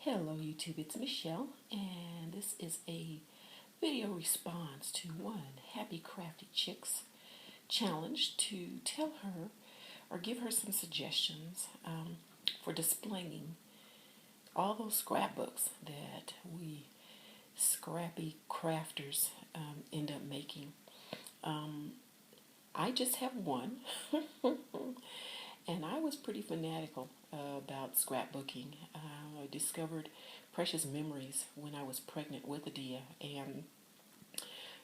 Hello YouTube, it's Michelle, and this is a video response to one Happy Crafty Chicks challenge to tell her or give her some suggestions for displaying all those scrapbooks that we scrappy crafters end up making. I just have one, and I was pretty fanatical about scrapbooking. I discovered precious memories when I was pregnant with Adia and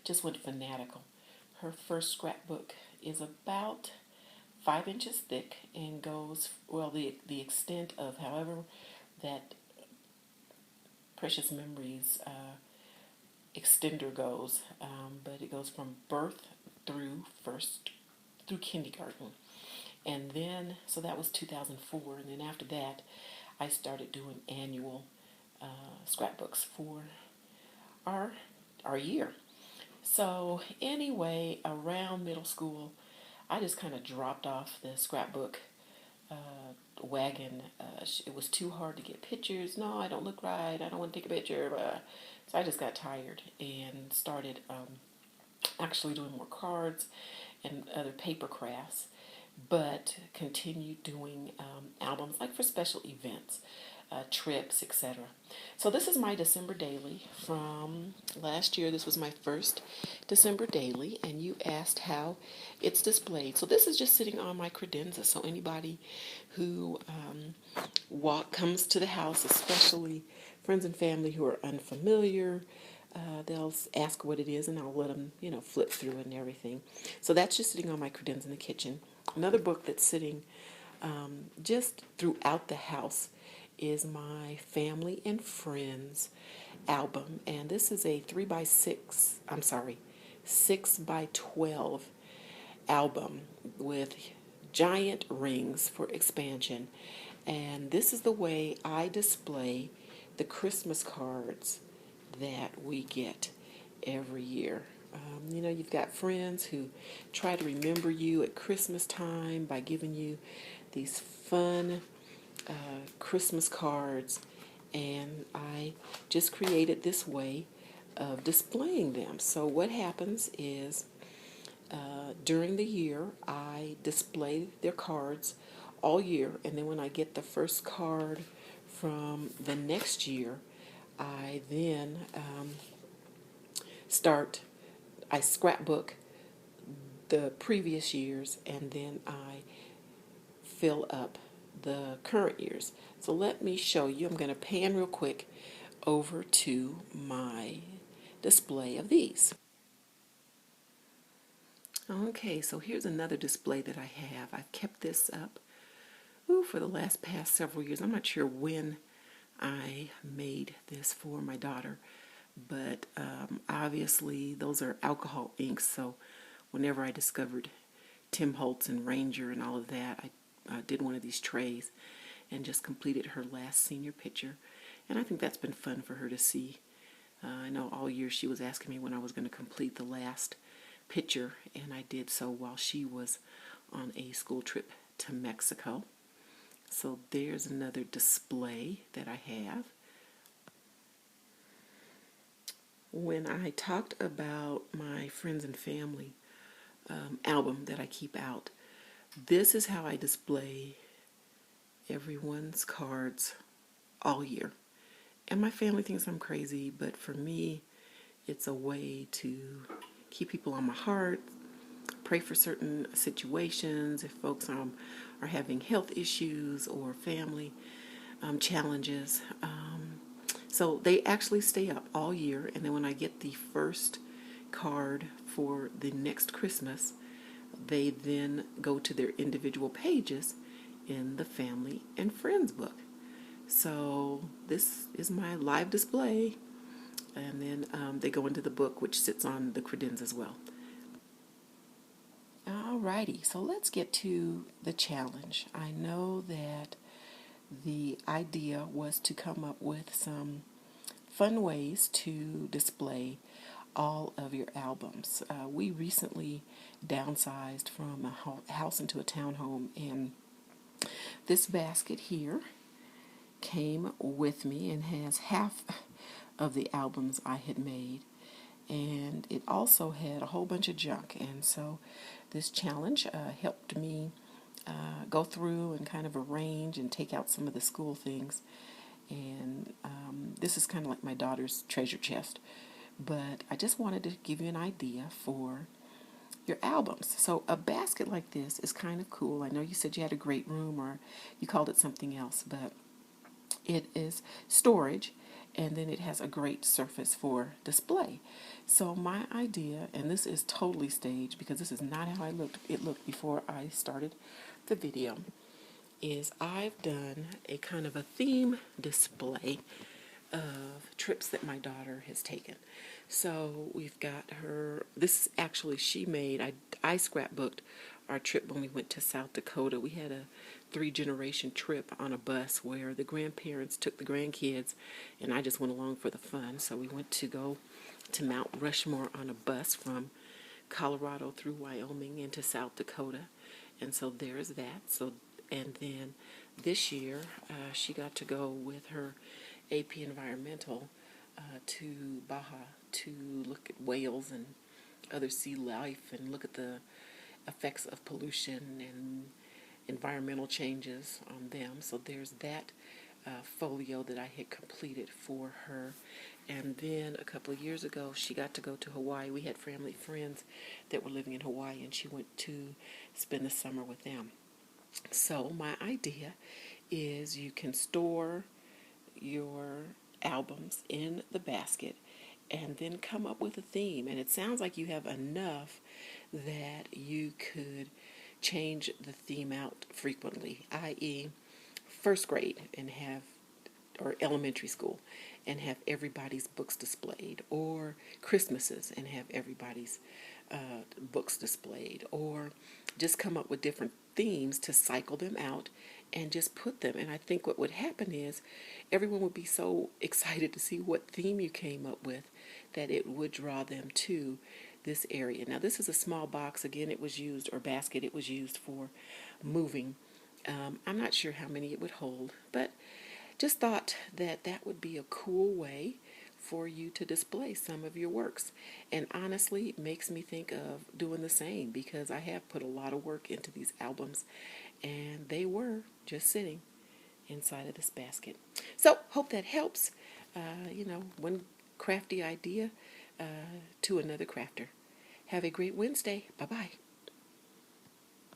just went fanatical. Her first scrapbook is about 5 inches thick and goes, well, the extent of however that precious memories extender goes, but it goes from birth through kindergarten. And then, so that was 2004, and then after that, I started doing annual scrapbooks for our year. So anyway, around middle school, I just kind of dropped off the scrapbook wagon. It was too hard to get pictures. No, I don't look right. I don't want to take a picture. So I just got tired and started actually doing more cards and other paper crafts, but continued doing albums like for special events, trips, etc. So this is my December daily from last year. This was my first December daily, and you asked how it's displayed. So this is just sitting on my credenza. So anybody who comes to the house, especially friends and family who are unfamiliar, they'll ask what it is, and I'll let them, flip through it and everything. So that's just sitting on my credenza in the kitchen. Another book that's sitting just throughout the house is my Family and Friends album. And this is a 6x12 album with giant rings for expansion. And this is the way I display the Christmas cards that we get every year. You've got friends who try to remember you at Christmas time by giving you these fun Christmas cards, and I just created this way of displaying them. So what happens is during the year, I display their cards all year, and then when I get the first card from the next year, I then I scrapbook the previous years, and then I fill up the current years. So let me show you. I'm going to pan real quick over to my display of these. Okay, so here's another display that I have. I've kept this up for the past several years. I'm not sure when I made this for my daughter, but obviously those are alcohol inks, so whenever I discovered Tim Holtz and Ranger and all of that, I did one of these trays and just completed her last senior picture, and I think that's been fun for her to see. I know all year she was asking me when I was going to complete the last picture, and I did so while she was on a school trip to Mexico. So there's another display that I have. When I talked about my friends and family album that I keep out, this is how I display everyone's cards all year. And my family thinks I'm crazy, but for me, it's a way to keep people on my heart, pray for certain situations, if folks are having health issues or family challenges. So they actually stay up all year, and then when I get the first card for the next Christmas, they then go to their individual pages in the Family and Friends book. So this is my live display, and then they go into the book, which sits on the credenza as well. Alrighty, so let's get to the challenge. I know that the idea was to come up with some fun ways to display all of your albums. We recently downsized from a house into a townhome, and this basket here came with me and has half of the albums I had made. And it also had a whole bunch of junk. And so this challenge helped me go through and kind of arrange and take out some of the school things. And this is kind of like my daughter's treasure chest. But I just wanted to give you an idea for your albums. So a basket like this is kind of cool. I know you said you had a great room or you called it something else, but it is storage, and then it has a great surface for display. So my idea, and this is totally staged because this is not how it looked before I started the video, is I've done a kind of a theme display of trips that my daughter has taken. So we've got her, this actually she made, I scrapbooked our trip when we went to South Dakota. We had a 3-generation trip on a bus where the grandparents took the grandkids and I just went along for the fun. So we went to go to Mount Rushmore on a bus from Colorado through Wyoming into South Dakota. And so there's that. So, and then this year she got to go with her AP Environmental to Baja to look at whales and other sea life and look at the effects of pollution and environmental changes on them. So there's that folio that I had completed for her. And then a couple of years ago, she got to go to Hawaii. We had family friends that were living in Hawaii, and she went to spend the summer with them. So my idea is you can store your albums in the basket and then come up with a theme. And it sounds like you have enough that you could change the theme out frequently, i.e. first grade and have, or elementary school, and have everybody's books displayed, or Christmases and have everybody's books displayed, or just come up with different themes to cycle them out and just put them. And I think what would happen is everyone would be so excited to see what theme you came up with that it would draw them to this area. Now this is a small box. Again, it was used, or basket, it was used for moving. I'm not sure how many it would hold, but just thought that that would be a cool way for you to display some of your works. And honestly, it makes me think of doing the same because I have put a lot of work into these albums and they were just sitting inside of this basket. So hope that helps. One crafty idea to another crafter. Have a great Wednesday. Bye-bye.